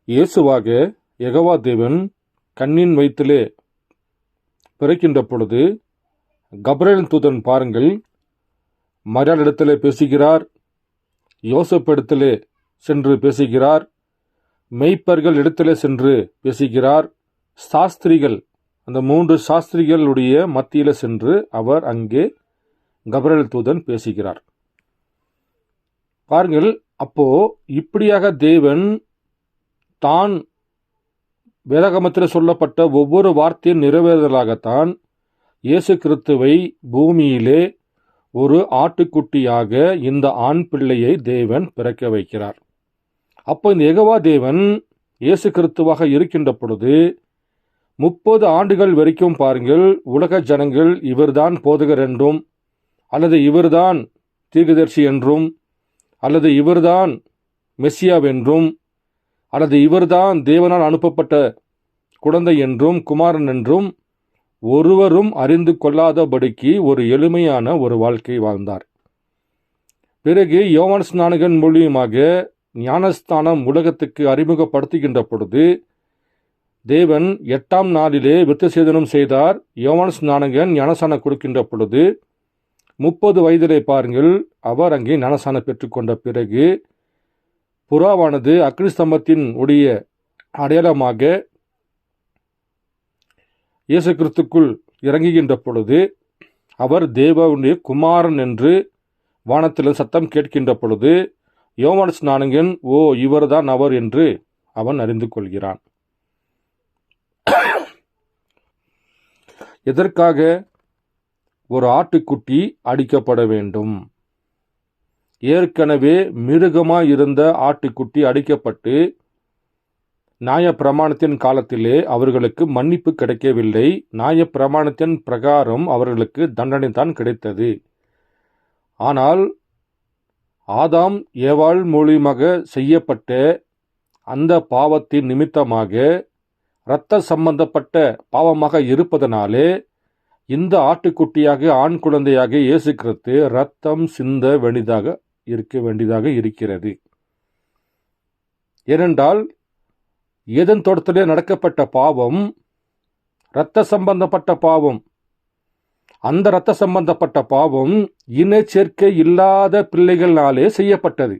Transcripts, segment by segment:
இயேசுவாக யெகோவா தேவன் கன்னியின் வயிற்றிலே பிறக்கின்ற பொழுது கபிரியேல் தூதன் பாருங்கள், மரியாள் இடத்திலே பேசுகிறார், யோசப் இடத்திலே சென்று பேசுகிறார், மெய்ப்பர்கள் இடத்திலே சென்று பேசுகிறார், சாஸ்திரிகள் அந்த 3 சாஸ்திரிகளுடைய மத்தியில் சென்று அவர் அங்கே கபிரியேல் தூதன் பேசுகிறார். பாருங்கள், அப்போ இப்படியாக தேவன் தான் வேதாகமத்தில் சொல்லப்பட்ட ஒவ்வொரு வார்த்தையின் நிறைவேறுதலாகத்தான் இயேசு கிறிஸ்துவை பூமியிலே ஒரு ஆட்டுக்குட்டியாக இந்த ஆண் பிள்ளையை தேவன் பிறக்க வைக்கிறார். அப்போ இந்த யெகோவா தேவன் இயேசு கிறிஸ்துவாக இருக்கின்ற பொழுது 30 ஆண்டுகள் வரைக்கும் பாருங்கள், உலக ஜனங்கள் இவர்தான் போதகர் என்றும், அல்லது இவர்தான் தீர்க்கதரிசி என்றும், அல்லது இவர்தான் மெசியாவென்றும், அல்லது இவர்தான் தேவனால் அனுப்பப்பட்ட குழந்தை என்றும் குமாரன் என்றும் ஒருவரும் அறிந்து கொள்ளாதபடிக்கு ஒரு எளிமையான ஒரு வாழ்க்கை வாழ்ந்தார். பிறகு யோவான் ஸ்நானகன் மூலியமாக ஞானஸ்தானம் உலகத்துக்கு அறிமுகப்படுத்துகின்ற பொழுது தேவன் 8ஆம் நாளிலே விருத்தசேதனம் செய்தார். யோவான் ஸ்நானகன் ஞானஸ்தானம் கொடுக்கின்ற பொழுது 30 வயதிலே பாருங்கள், அவர் அங்கே ஞானஸ்தானம் பெற்றுக்கொண்ட பிறகு புறாவானது அக்னி ஸ்தம்பத்தின் உடைய அடையாளமாக இயேசு கிறிஸ்துக்குள் இறங்குகின்ற பொழுது அவர் தேவனுடைய குமாரன் என்று வானத்தில் சத்தம் கேட்கின்ற பொழுது யோவான் ஸ்நானகன், ஓ இவர்தான் அவர் என்று அவன் அறிந்து கொள்கிறான். எதற்காக ஒரு ஆட்டுக்குட்டி அடிக்கப்பட வேண்டும்? ஏற்கனவே மிருகமாய் இருந்த ஆட்டுக்குட்டி அடிக்கப்பட்டு நியாயப்பிரமாணத்தின் காலத்திலே அவர்களுக்கு மன்னிப்பு கிடைக்கவில்லை. நியாயப்பிரமாணத்தின் பிரகாரம் அவர்களுக்கு தண்டனை தான் கிடைத்தது. ஆனால் ஆதாம் ஏவாள் மூலியமாக செய்யப்பட்ட அந்த பாவத்தின் நிமித்தமாக இரத்த சம்பந்தப்பட்ட பாவமாக இருப்பதனாலே இந்த ஆட்டுக்குட்டியாக ஆண் குழந்தையாக இயேசு கிறிஸ்து இரத்தம் சிந்த வேண்டியதாக இருக்கிறது. ஏனென்றால் ஏதேன் தோட்டத்திலே நடக்கப்பட்ட பாவம் இரத்த சம்பந்தப்பட்ட பாவம். அந்த இரத்த சம்பந்தப்பட்ட பாவம் இன சேர்க்கை இல்லாத பிள்ளைகளாலே செய்யப்பட்டது.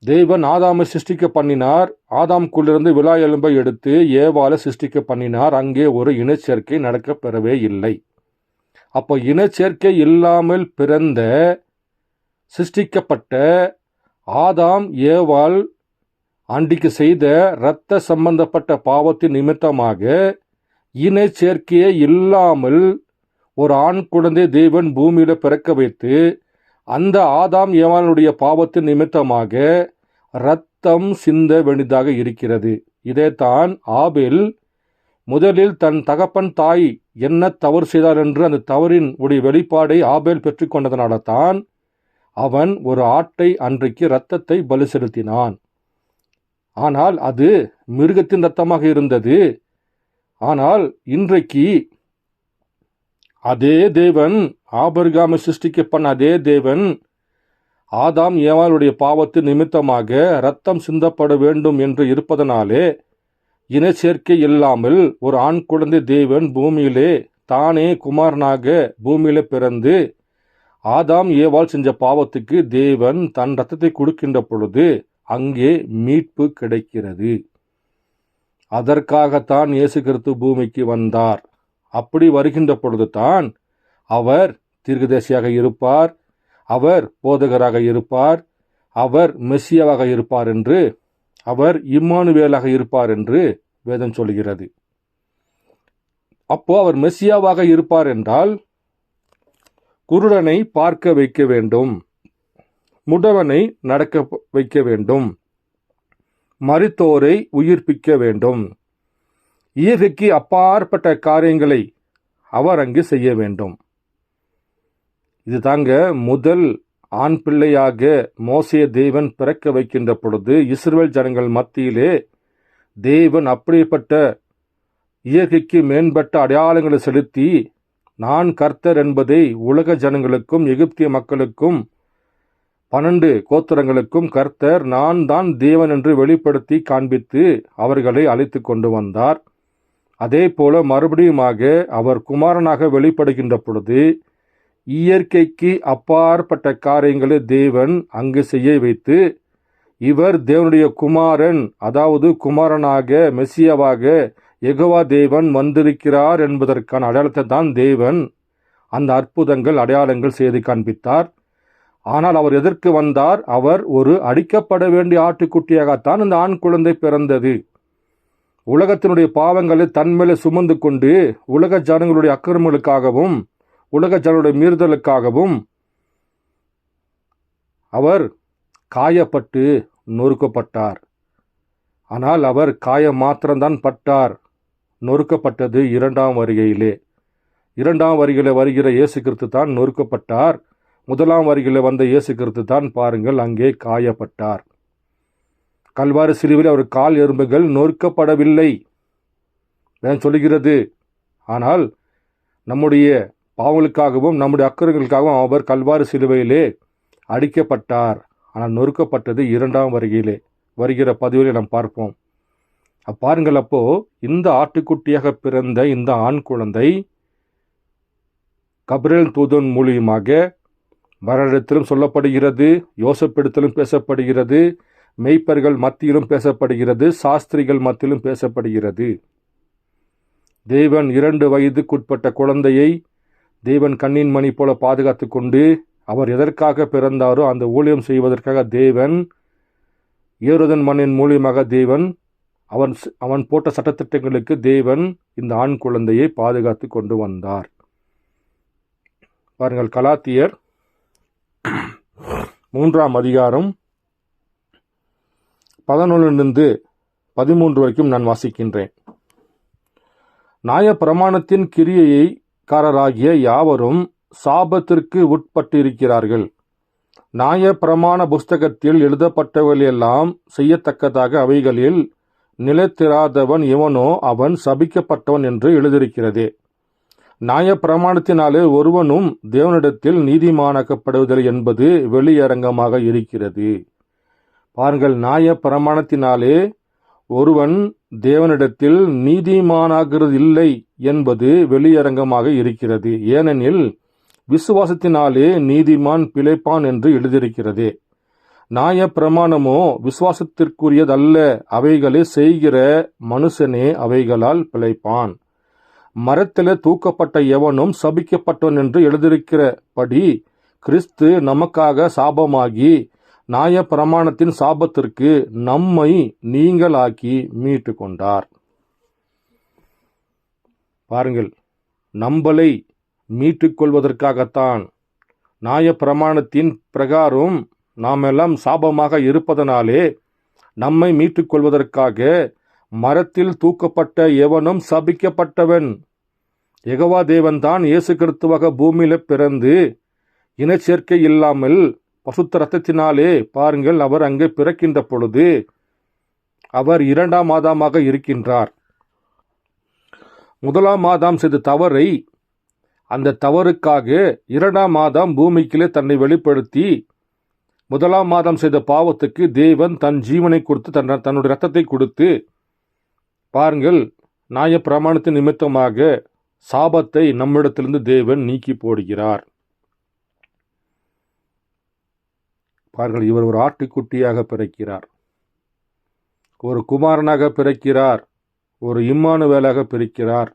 தேவன் ஆதாமை சிருஷ்டிக்க பண்ணினார். ஆதாம்குள்ளிருந்து விலா எலும்பை எடுத்து ஏவாளை சிருஷ்டிக்க பண்ணினார். அங்கே ஒரு இனச்சேர்க்கை நடக்க பெறவே இல்லை. அப்போ இனச்சேர்க்கை இல்லாமல் பிறந்த சிருஷ்டிக்கப்பட்ட ஆதாம் ஏவாள் அன்றைக்கு செய்த இரத்த சம்பந்தப்பட்ட பாவத்தின் நிமித்தமாக இணை சேர்க்கையே இல்லாமல் ஒரு ஆண் குழந்தை தேவன் பூமியில பிறக்க வைத்து அந்த ஆதாம் ஏவாளுடைய பாவத்தின் நிமித்தமாக இரத்தம் சிந்த வேண்டியதாக இருக்கிறது. இதைத்தான் ஆபேல் முதலில் தன் தகப்பன் தாய் என்ன தவறு செய்தார் என்று அந்த தவறின் உடைய வெளிப்பாடை ஆபேல் பெற்றுக்கொண்டதனால தான் அவன் ஒரு ஆட்டை அன்றைக்கு இரத்தத்தை பலி செலுத்தினான். ஆனால் அது மிருகத்தின் இரத்தமாக இருந்தது. ஆனால் இன்றைக்கு அதே தேவன், ஆபிரகாமை சிருஷ்டிக்க பண்ண அதே தேவன் ஆதாம் ஏவாளுடைய பாவத்தின் நிமித்தமாக இரத்தம் சிந்தப்பட வேண்டும் என்று இருப்பதனாலே இன சேர்க்கை இல்லாமல் ஒரு ஆண் குழந்தை தேவன் பூமியிலே தானே குமாரனாக பூமியில பிறந்து ஆதாம் ஏவாள் செஞ்ச பாவத்துக்கு தேவன் தன் இரத்தத்தை கொடுக்கின்ற பொழுது அங்கே மீட்பு கிடைக்கிறது. அதற்காகத்தான் இயேசு கிறிஸ்து பூமிக்கு வந்தார். அப்படி வருகின்ற பொழுது தான் அவர் தீர்க்கதரிசியாக இருப்பார், அவர் போதகராக இருப்பார், அவர் மெசியாவாக இருப்பார் என்று, அவர் இம்மானுவேலாக இருப்பார் என்று வேதம் சொல்கிறது. அப்போ அவர் மெசியாவாக இருப்பார் என்றால் குருடனை பார்க்க வைக்க வேண்டும், முடவனை நடக்க வைக்க வேண்டும், மரித்தோரை உயிர்ப்பிக்க வேண்டும், இயற்கைக்கு அப்பாற்பட்ட காரியங்களை அவர் அங்கு செய்ய வேண்டும். இது தாங்க முதல் ஆண் பிள்ளையாக மோசே தேவன் பிறக்க வைக்கின்ற பொழுது இஸ்ரவேல் ஜனங்கள் மத்தியிலே தேவன் அப்படிப்பட்ட இயற்கைக்கு மேம்பட்ட அடையாளங்களை செலுத்தி நான் கர்த்தர் என்பதை உலக ஜனங்களுக்கும் எகிப்திய மக்களுக்கும் 12 கோத்திரங்களுக்கும் கர்த்தர் நான் தான் தேவன் என்று வெளிப்படுத்தி காண்பித்து அவர்களை அழைத்து கொண்டு வந்தார். அதே போல மறுபடியுமாக அவர் குமாரனாக வெளிப்படுகின்ற பொழுது இயற்கைக்கு அப்பாற்பட்ட காரியங்களை தேவன் அங்கு செய்ய வைத்து, இவர் தேவனுடைய குமாரன், அதாவது குமாரனாக மெசியாவாக யெகோவா தேவன் வந்திருக்கிறார் என்பதற்கான அடையாளத்தை தான் தேவன் அந்த அற்புதங்கள் அடையாளங்கள் செய்து காண்பித்தார். ஆனால் அவர் எதற்கு வந்தார்? அவர் ஒரு அடிக்கப்பட வேண்டிய ஆட்டுக்குட்டியாகத்தான் இந்த ஆண் குழந்தை பிறந்தது. உலகத்தினுடைய பாவங்களை தன்மேலே சுமந்து கொண்டு உலக ஜனங்களுடைய அக்கிரமங்களுக்காகவும் உலக ஜனங்களுடைய மீறுதலுக்காகவும் அவர் காயப்பட்டு நொறுக்கப்பட்டார். ஆனால் அவர் காயம் மாத்திரம்தான் பட்டார். நொறுக்கப்பட்டது 2ஆம் வருகையிலே. 2ஆம் வருகையிலே வருகிற இயேசு கிறிஸ்து தான் நொறுக்கப்பட்டார். 1ஆம் வருகையிலே வந்த இயேசு கிறிஸ்து தான் பாருங்கள் அங்கே காயப்பட்டார். கல்வாரி சிலுவையில் அவர் கால் எறும்புகள் நொறுக்கப்படவில்லை சொல்லுகிறது. ஆனால் நம்முடைய பாவங்களுக்காகவும் நம்முடைய அக்கிரமங்களுக்காகவும் அவர் கல்வாரி சிலுவையிலே அடிக்கப்பட்டார். ஆனால் நொறுக்கப்பட்டது 2ஆம் வருகையிலே வருகிற பதிவிலே நாம் பார்ப்போம். பாருங்கள், அப்போ இந்த ஆட்டுக்குட்டியாக பிறந்த இந்த ஆண் குழந்தை கபிரியேல் தூதன் மூலியமாக மரணத்திலும் சொல்லப்படுகிறது, யோசப்பிடத்திலும் பேசப்படுகிறது, மெய்ப்பர்கள் மத்தியிலும் பேசப்படுகிறது, சாஸ்திரிகள் மத்தியிலும் பேசப்படுகிறது. தேவன் 2 வயதுக்குட்பட்ட குழந்தையை தேவன் கண்ணின் மணி போல பாதுகாத்து கொண்டு அவர் எதற்காக பிறந்தாரோ அந்த ஊழியம் செய்வதற்காக தேவன் ஏரோதன் மண்ணின் மூலியமாக தேவன் அவன் போட்ட சட்டத்திட்டங்களுக்கு தேவன் இந்த ஆண் குழந்தையை பாதுகாத்து கொண்டு வந்தார். பாருங்கள், கலாத்தியர் 3ஆம் அதிகாரம் 11 13 வரைக்கும் நான் வாசிக்கின்றேன். நியாயப்பிரமாணத்தின் கிரியைக்காரராகிய யாவரும் சாபத்திற்கு உட்பட்டிருக்கிறார்கள். நியாயப்பிரமாண புஸ்தகத்தில் எழுதப்பட்டவைகளெல்லாம் செய்யத்தக்கதாக அவைகளில் நிலைத்திராதவன் எவனோ அவன் சபிக்கப்பட்டவன் என்று எழுதியிருக்கிறதே. நியாயப்பிரமாணத்தினாலே ஒருவனும் தேவனிடத்தில் நீதிமானாக்கப்படுவதில்லை என்பது வெளியரங்கமாக இருக்கிறது. பாருங்கள், நியாயப்பிரமாணத்தினாலே ஒருவன் தேவனிடத்தில் நீதிமானாகிறது இல்லை என்பது வெளியரங்கமாக இருக்கிறது. ஏனெனில் விசுவாசத்தினாலே நீதிமான் பிழைப்பான் என்று எழுதியிருக்கிறதே. நியாயப்பிரமாணமோ விசுவாசத்திற்குரியதல்ல, அவைகளை செய்கிற மனுஷனே அவைகளால் பிழைப்பான். மரத்திலே தூக்கப்பட்ட எவனும் சபிக்கப்பட்டவன் என்று எழுதியிருக்கிறபடி கிறிஸ்து நமக்காக சாபமாகி நியாயப்பிரமாணத்தின் சாபத்திற்கு நம்மை நீங்களாக்கி மீட்டு கொண்டார். பாருங்கள், நம்மளை மீட்டுக் கொள்வதற்காகத்தான் நியாயப்பிரமாணத்தின் பிரகாரம் நாம் எல்லாம் சாபமாக இருப்பதனாலே நம்மை மீட்டுக் கொள்வதற்காக மரத்தில் தூக்கப்பட்ட எவனும் சபிக்கப்பட்டவன். யெகோவா தேவன் தான் இயேசு கிறிஸ்துவாக பூமியில பிறந்து இனச்சேர்க்கை இல்லாமல் பசுத்த ரத்தத்தினாலே பாருங்கள் அவர் அங்கே பிறக்கின்ற பொழுது அவர் 2ஆம் ஆதாமாக இருக்கின்றார். 1ஆம் ஆதாம் செய்த தவறை, அந்த தவறுக்காக 2ஆம் ஆதாம் பூமிக்கிலே தன்னை வெளிப்படுத்தி 1ஆம் ஆதாம் செய்த பாவத்துக்கு தேவன் தன் ஜீவனை கொடுத்து தன்னுடைய ரத்தத்தை கொடுத்து பாருங்கள் நியாயப்பிரமாணத்தின் நிமித்தமாக சாபத்தை நம்மிடத்திலிருந்து தேவன் நீக்கி போடுகிறார். பாருங்கள், இவர் ஒரு ஆட்டுக்குட்டியாக பிறக்கிறார், ஒரு குமாரனாக பிறக்கிறார், ஒரு இம்மானுவேலாக பிறக்கிறார்,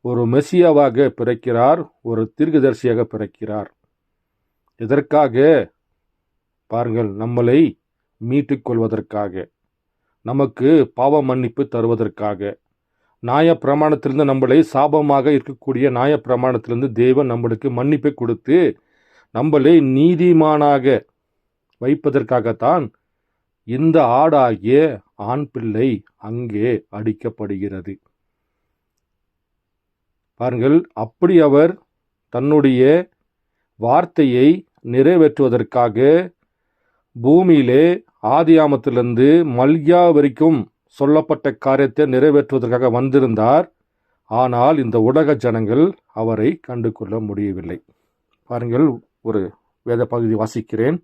ஒரு மெசியாவாக பிறக்கிறார், ஒரு தீர்க்கதரிசியாக பிறக்கிறார். இதற்காக பாருங்கள், நம்மளை மீட்டுக் கொள்வதற்காக, நமக்கு பாவ மன்னிப்பு தருவதற்காக, நியாயப்பிரமாணத்திலிருந்து நம்மளை சாபமாக இருக்கக்கூடிய நியாயப்பிரமாணத்திலிருந்து தேவன் நம்மளுக்கு மன்னிப்பை கொடுத்து நம்மளை நீதிமானாக வைப்பதற்காகத்தான் இந்த ஆடாகிய ஆண் பிள்ளை அங்கே அடிக்கப்படுகிறது. பாருங்கள், அப்படி அவர் தன்னுடைய வார்த்தையை நிறைவேற்றுவதற்காக பூமியிலே ஆதியாமத்திலிருந்து மல்கியா வரைக்கும் சொல்லப்பட்ட காரியத்தை நிறைவேற்றுவதற்காக வந்திருந்தார். ஆனால் இந்த உலக ஜனங்கள் அவரை கண்டு கொள்ள முடியவில்லை. பாருங்கள், ஒரு வேத பகுதி வாசிக்கிறேன்.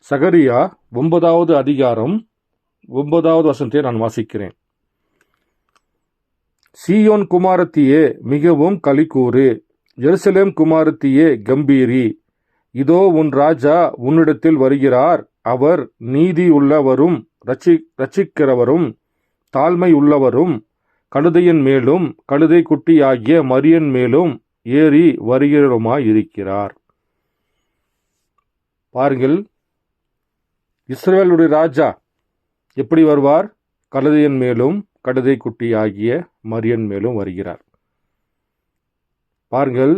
சகரியா 9வது அதிகாரம் 9வது வசனத்தை நான் வாசிக்கிறேன். சீயோன் குமாரத்தியே மிகவும் களிகூறு, எருசலேம் குமாரத்தியே கம்பீரி. இதோ உன் ராஜா உன்னிடத்தில் வருகிறார். அவர் நீதி உள்ளவரும் ரட்சிக்கிறவரும் தாழ்மை உள்ளவரும் கழுதையின் மேலும் கழுதை குட்டியாகிய மரியன் மேலும் ஏறி வருகிறவருமாயிருக்கிறார். பாருங்கள், இஸ்ரவேலுடைய ராஜா எப்படி வருவார்? கழுதையின் மேலும் கழுதை குட்டி ஆகிய மரியன் மேலும் வருகிறார். பாருங்கள்,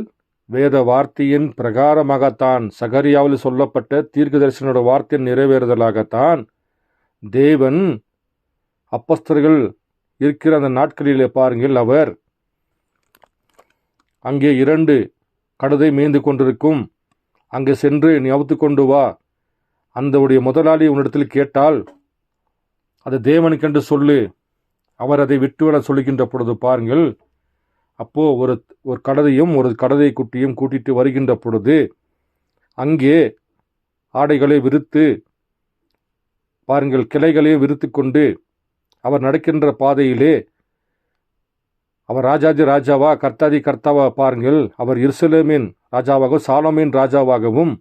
வேத வார்த்தையின் பிரகாரமாகத்தான், சகரியாவில் சொல்லப்பட்ட தீர்க்கதரிசனோட வார்த்தையின் நிறைவேறுதலாகத்தான் தேவன் அப்போஸ்தலர்கள் இருக்கிற அந்த நாட்களிலே பாருங்கள், அவர் அங்கே 2 கழுதை மேய்ந்து கொண்டிருக்கும். அங்கே சென்று நீ அவுத்து கொண்டு வா, அந்த முதலாளி உன்னிடத்தில் கேட்டால் அது தேவனுக்கென்று சொல்லு, அவர் அதை விட்டுவிட சொல்லுகின்ற பொழுது பாருங்கள், அப்போ ஒரு கழுதையும் ஒரு கழுதை குட்டியும் கூட்டிட்டு வருகின்ற பொழுது அங்கே ஆடைகளை விரித்து பாருங்கள், கிளைகளையும் விரித்து கொண்டு அவர் நடக்கின்ற பாதையிலே அவர் ராஜாதி ராஜாவா கர்த்தாதி கர்த்தாவா பாருங்கள், அவர் எருசலேமின் ராஜாவாகவும் சாலோமின் ராஜாவாகவும்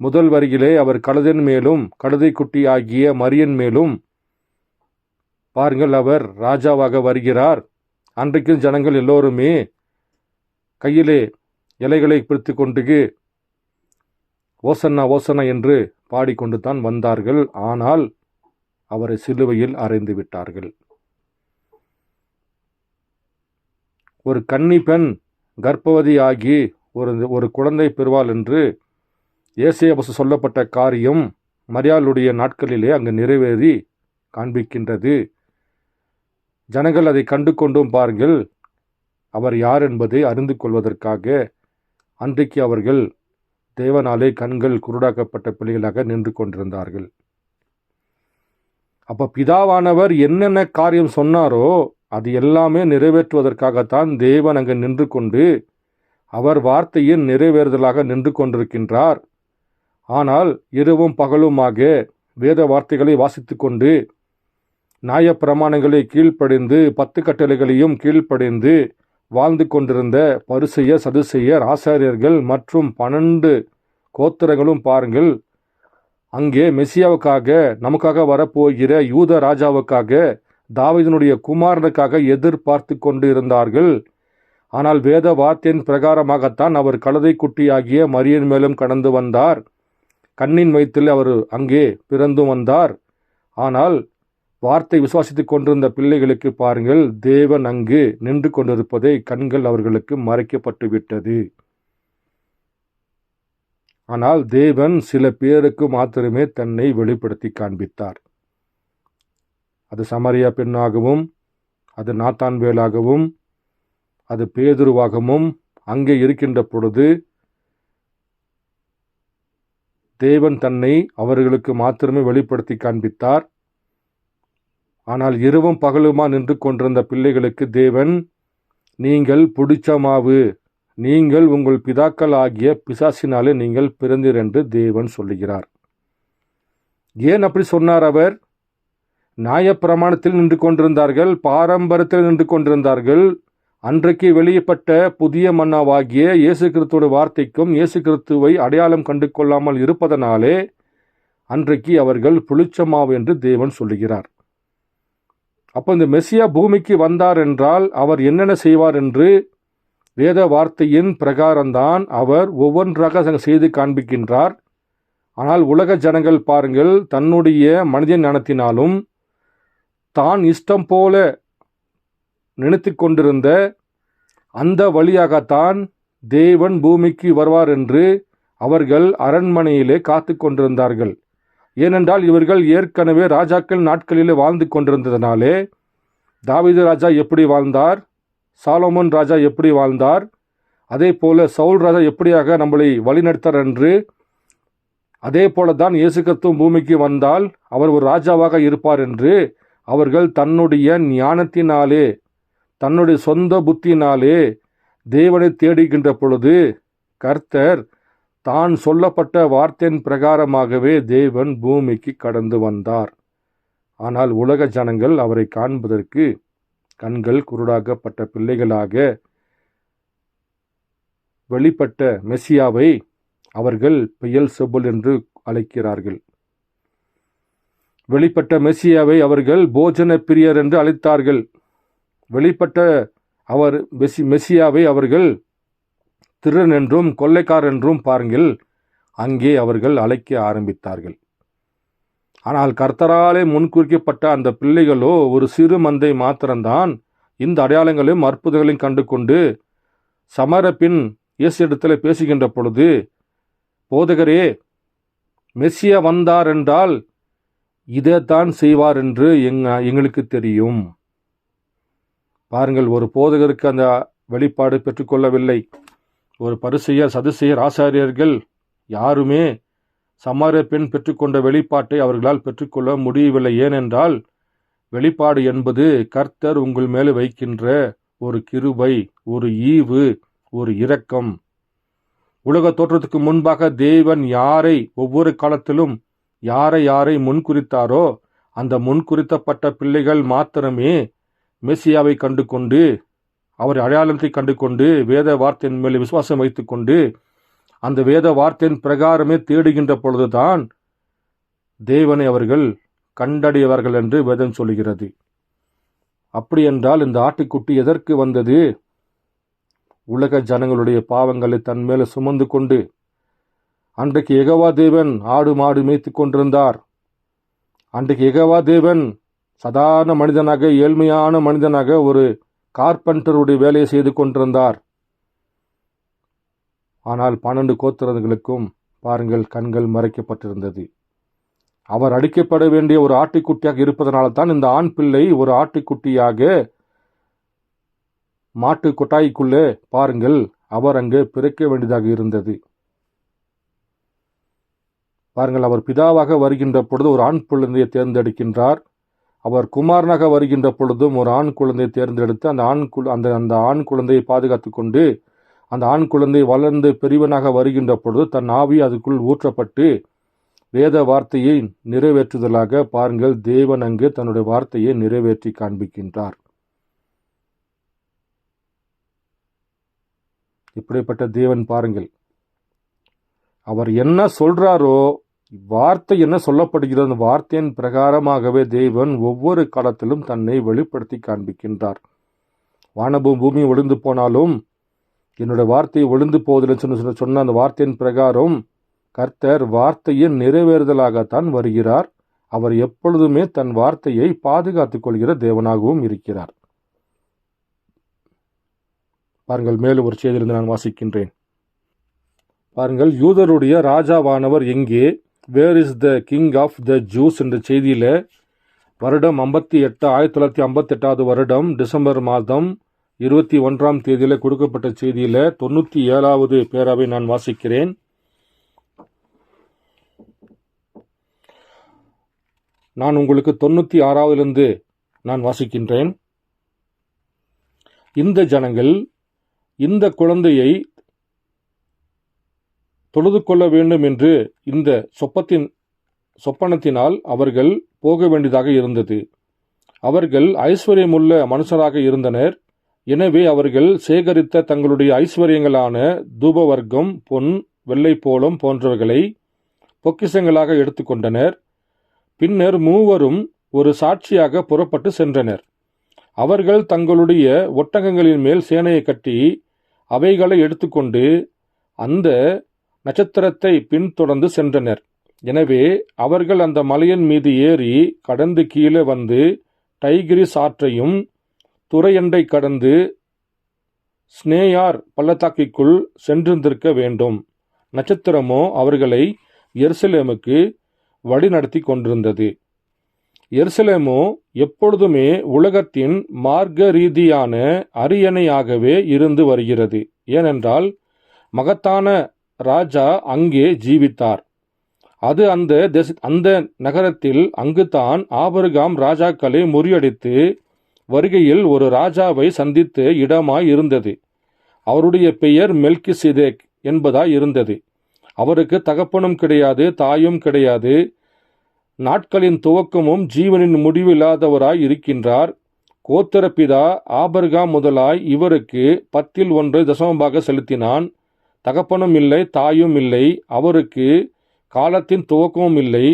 முதல் வரியிலே அவர் கழுதையின் மேலும் கழுதை குட்டி ஆகிய மரியன் மேலும் பாருங்கள் அவர் ராஜாவாக வருகிறார். அன்றைக்கும் ஜனங்கள் எல்லோருமே கையிலே இலைகளை பிடித்து கொண்டு ஓசன்னா ஓசன்னா என்று பாடிக்கொண்டு தான் வந்தார்கள். ஆனால் அவரை சிலுவையில் அறைந்து விட்டார்கள். ஒரு கன்னி பெண் கர்ப்பவதி ஆகி ஒரு குழந்தை பெறுவாள் என்று ஏசாயாவுக்கு சொல்லப்பட்ட காரியம் மரியாளுடைய நாட்களிலே அங்கு நிறைவேறி காண்பிக்கின்றது. ஜனங்கள் அதை கண்டு கொண்டும் பாருங்கள், அவர் யார் என்பதை அறிந்து கொள்வதற்காக அன்றைக்கு அவர்கள் தேவனாலே கண்கள் குருடாக்கப்பட்ட பிள்ளைகளாக நின்று கொண்டிருந்தார்கள். அப்ப பிதாவானவர் என்னென்ன காரியம் சொன்னாரோ அது எல்லாமே நிறைவேற்றுவதற்காகத்தான் தேவன் அங்கு நின்று கொண்டு அவர் வார்த்தையின் நிறைவேறுதலாக நின்று கொண்டிருக்கின்றார். ஆனால் இரவும் பகலுமாக வேத வார்த்தைகளை வாசித்து கொண்டு நியாயப்பிரமாணங்களை கீழ்ப்படிந்து 10 கட்டளைகளையும் கீழ்ப்படிந்து வாழ்ந்து கொண்டிருந்த பரிசேயர் சதுசேயர் ஆசாரியர்கள் மற்றும் 12 கோத்திரங்களும் பாருங்கள், அங்கே மெசியாவுக்காக நமக்காக வரப்போகிற யூத ராஜாவுக்காக தாவீதினுடைய குமாரனுக்காக எதிர்பார்த்து கொண்டு இருந்தார்கள். ஆனால் வேத வார்த்தையின் பிரகாரமாகத்தான் அவர் கழுதை குட்டியாகிய மரியன் மேலும் கடந்து வந்தார். கண்ணின் வயிற்றில் அவர் அங்கே பிறந்து வந்தார். ஆனால் வார்த்தை விசுவாசித்துக் கொண்டிருந்த பிள்ளைகளுக்கு பாருங்கள், தேவன் அங்கு நின்று கொண்டிருப்பதை கண்கள் அவர்களுக்கு மறைக்கப்பட்டு விட்டது. ஆனால் தேவன் சில பேருக்கு மாத்திரமே தன்னை வெளிப்படுத்தி காண்பித்தார். அது சமாரியா பெண்ணாகவும், அது நாத்தான்வேலாகவும், அது பேதுருவாகவும் அங்கே இருக்கின்ற பொழுது தேவன் தன்னை அவர்களுக்கு மாத்திரமே வெளிப்படுத்தி காண்பித்தார். ஆனால் இரவும் பகலுமா நின்று கொண்டிருந்த பிள்ளைகளுக்கு தேவன், நீங்கள் புடிச்ச மாவு, நீங்கள் உங்கள் பிதாக்கள் ஆகிய பிசாசினாலே நீங்கள் பிறந்தீர் என்று தேவன் சொல்லுகிறார். ஏன் அப்படி சொன்னார்? அவர் நியாயப்பிரமாணத்தில் நின்று கொண்டிருந்தார்கள், பாரம்பரியத்தில் நின்று கொண்டிருந்தார்கள். அன்றைக்கு வெளியிடப்பட்ட புதிய மன்னாவாகிய இயேசு கிறிஸ்துவோட வார்த்தைக்கும் இயேசு கிறிஸ்துவை அடையாளம் கண்டு கொள்ளாமல் இருப்பதனாலே அன்றைக்கு அவர்கள் புளிச்சமாவு என்று தேவன் சொல்லுகிறார். அப்போ இந்த மெசியா பூமிக்கு வந்தார் என்றால் அவர் என்னென்ன செய்வார் என்று வேத வார்த்தையின் பிரகாரம்தான் அவர் ஒவ்வொன்றாக செய்து காண்பிக்கின்றார். ஆனால் உலக ஜனங்கள் பாருங்கள், தன்னுடைய மனித ஞானத்தினாலும் தான் இஷ்டம் போல நினைத்து கொண்டிருந்த அந்த வழியாகத்தான் தேவன் பூமிக்கு வருவார் என்று அவர்கள் அரண்மனையிலே காத்து கொண்டிருந்தார்கள். ஏனென்றால் இவர்கள் ஏற்கனவே ராஜாக்கள் நாட்களிலே வாழ்ந்து கொண்டிருந்ததினாலே தாவீது ராஜா எப்படி வாழ்ந்தார், சாலோமோன் ராஜா எப்படி வாழ்ந்தார், அதே போல சவுல் ராஜா எப்படியாக நம்மளை வழிநடத்தார் என்று, அதே போல தான் இயேசு கிறிஸ்து பூமிக்கு வந்தால் அவர் ஒரு ராஜாவாக இருப்பார் என்று அவர்கள் தன்னுடைய ஞானத்தினாலே தன்னுடைய சொந்த புத்தினாலே தேவனை தேடுகின்ற பொழுது கர்த்தர் தான் சொல்லப்பட்ட வார்த்தையின் பிரகாரமாகவே தேவன் பூமிக்கு கடந்து வந்தார். ஆனால் உலக ஜனங்கள் அவரை காண்பதற்கு கண்கள் குருடாக்கப்பட்ட பிள்ளைகளாக வெளிப்பட்ட மெசியாவை அவர்கள் பெயல்செபூல் என்று அழைக்கிறார்கள். வெளிப்பட்ட மெசியாவை அவர்கள் போஜன பிரியர் என்று அழைத்தார்கள். வெளிப்பட்ட மெசியாவை அவர்கள் திருடன் என்றும் கொள்ளைக்காரர் என்றும் பாருங்கள் அங்கே அவர்கள் அழைக்க ஆரம்பித்தார்கள். ஆனால் கர்த்தராலே முன்குறிக்கப்பட்ட அந்த பிள்ளைகளோ ஒரு சிறு மந்தை மாத்திரம்தான் இந்த அடையாளங்களையும் அற்புதங்களையும் கண்டு கொண்டு சமரப்பின் இயேசு இடத்துல பேசுகின்ற பொழுது, போதகரே, மெசியா வந்தார் என்றால் இதைத்தான் செய்வார் என்று எங்களுக்கு தெரியும். பாருங்கள், ஒரு போதகருக்கு அந்த வெளிப்பாடு பெற்றுக்கொள்ளவில்லை. ஒரு பரிசேயர், சதுசேயர், ஆசாரியர்கள் யாருமே சமாரிய பெண் பெற்றுக்கொண்ட வெளிப்பாட்டை அவர்களால் பெற்றுக்கொள்ள முடியவில்லை. ஏனென்றால் வெளிப்பாடு என்பது கர்த்தர் உங்கள் மேலே வைக்கின்ற ஒரு கிருபை, ஒரு ஈவு, ஒரு இரக்கம். உலக தோற்றத்துக்கு முன்பாக தேவன் யாரை ஒவ்வொரு காலத்திலும் யாரை முன்குறித்தாரோ அந்த முன்குறித்தப்பட்ட பிள்ளைகள் மாத்திரமே மெசியாவை கண்டு கொண்டு, அவர் அடையாளத்தை கண்டு கொண்டு, வேத வார்த்தையின் மேலே விசுவாசம் வைத்து கொண்டு அந்த வேத வார்த்தையின் பிரகாரமே தேடுகின்ற பொழுதுதான் தேவனை அவர்கள் கண்டடையவர்கள் என்று வேதம் சொல்கிறது. அப்படி என்றால் இந்த ஆட்டுக்குட்டி எதற்கு வந்தது? உலக ஜனங்களுடைய பாவங்களை தன் மேலே சுமந்து கொண்டு, அன்றைக்கு யெகோவா தேவன் ஆடு மாடு மேய்த்து கொண்டிருந்தார். அன்றைக்கு யெகோவா தேவன் சாதாரண மனிதனாக, ஏழ்மையான மனிதனாக ஒரு கார்பெண்டருடைய வேலையை செய்து கொண்டிருந்தார். ஆனால் 12 கோத்திரங்களுக்கும் பாருங்கள் கண்கள் மறைக்கப்பட்டிருந்தது. அவர் அடிக்கப்பட வேண்டிய ஒரு ஆட்டுக்குட்டியாக இருப்பதனால தான் இந்த ஆண் பிள்ளை ஒரு ஆட்டுக்குட்டியாக மாட்டு கொட்டாய்க்குள்ளே பாருங்கள் அவர் அங்கே பிறக்க வேண்டியதாக இருந்தது. பாருங்கள், அவர் பிதாவாக வருகின்ற பொழுது ஒரு ஆண் குழந்தையை தேர்ந்தெடுக்கின்றார். அவர் குமாரனாக வருகின்ற பொழுதும் ஒரு ஆண் குழந்தையை தேர்ந்தெடுத்து அந்த ஆண் குழந்தையை பாதுகாத்து கொண்டு, அந்த ஆண் குழந்தை வளர்ந்து பெரியவனாக வருகின்ற பொழுது தன் ஆவி அதுக்குள் ஊற்றப்பட்டு வேத வார்த்தையை நிறைவேற்றுதலாக பாருங்கள் தேவன் அங்கு தன்னுடைய வார்த்தையை நிறைவேற்றி காண்பிக்கின்றார். இப்படிப்பட்ட தேவன் பாருங்கள், அவர் என்ன சொல்றாரோ, வார்த்தை என்ன சொல்லப்படுகிறது, அந்த வார்த்தையின் பிரகாரமாகவே தேவன் ஒவ்வொரு காலத்திலும் தன்னை வெளிப்படுத்தி காண்பிக்கின்றார். வானமும் பூமி ஒளிந்து போனாலும் என்னுடைய வார்த்தையை ஒளிந்து போவதில்லை சொன்ன அந்த வார்த்தையின் பிரகாரம் கர்த்தர் வார்த்தையின் நிறைவேறுதலாகத்தான் வருகிறார். அவர் எப்பொழுதுமே தன் வார்த்தையை பாதுகாத்துக் கொள்கிற தேவனாகவும் இருக்கிறார். பாருங்கள், மேலும் ஒரு செய்தியிலிருந்து நான் வாசிக்கின்றேன். பாருங்கள், யூதருடைய ராஜாவானவர் எங்கே? Where is the king of the Jews என்ற செய்தியில வருடம் 1958 வருடம் டிசம்பர் மாதம் 21ஆம் தேதியில கொடுக்கப்பட்ட செய்தியில 97வது பேராவை நான் வாசிக்கிறேன். நான் உங்களுக்கு 96லிருந்து நான் வாசிக்கின்றேன். இந்த ஜனங்கள் இந்த குழந்தையை தொழுது கொள்ள வேண்டும் என்று இந்த சொப்பனத்தினால் அவர்கள் போக வேண்டியதாக இருந்தது. அவர்கள் ஐஸ்வர்யமுள்ள மனுஷராக இருந்தனர். எனவே அவர்கள் சேகரித்த தங்களுடைய ஐஸ்வர்யங்களான தூபவர்க்கம், பொன், வெள்ளைப்போளம் போன்றவைகளை பொக்கிஷங்களாக எடுத்துக்கொண்டனர். பின்னர் மூவரும் ஒரு சாட்சியாக புறப்பட்டு சென்றனர். அவர்கள் தங்களுடைய ஒட்டகங்களின் மேல் சேனையை கட்டி அவைகளை எடுத்துக்கொண்டு அந்த நட்சத்திரத்தை பின்தொடர்ந்து சென்றனர். எனவே அவர்கள் அந்த மலையின் மீது ஏறி கடந்து கீழே வந்து டைகிரிஸ் ஆற்றையும் துறையண்டை கடந்து ஸ்னேயார் பள்ளத்தாக்கிற்குள் சென்றிருந்திருக்க வேண்டும். நட்சத்திரமோ அவர்களை எருசலேமுக்கு வழிநடத்தி கொண்டிருந்தது. எருசலேமோ எப்பொழுதுமே உலகத்தின் மார்க்க ரீதியான அரியணையாகவே இருந்து வருகிறது. ஏனென்றால் மகத்தான ராஜா அங்கே ஜீவித்தார். அது அந்த நகரத்தில் அங்குதான் ஆபிரகாம் ராஜாக்களை முறியடித்து வருகையில் ஒரு ராஜாவை சந்தித்த இடமாய் இருந்தது. அவருடைய பெயர் மெல்கிசேதேக் என்பதாய் இருந்தது. அவருக்கு தகப்பனும் கிடையாது, தாயும் கிடையாது. நாட்களின் துவக்கமும் ஜீவனின் முடிவு இல்லாதவராய் இருக்கின்றார். கோத்திரப்பிதா ஆபிரகாம் முதலாய் இவருக்கு 10 தசமபாக செலுத்தினான். தகப்பனும் இல்லை, தாயும் இல்லை. அவருக்கு காலத்தின் துவக்கமும் இல்லை,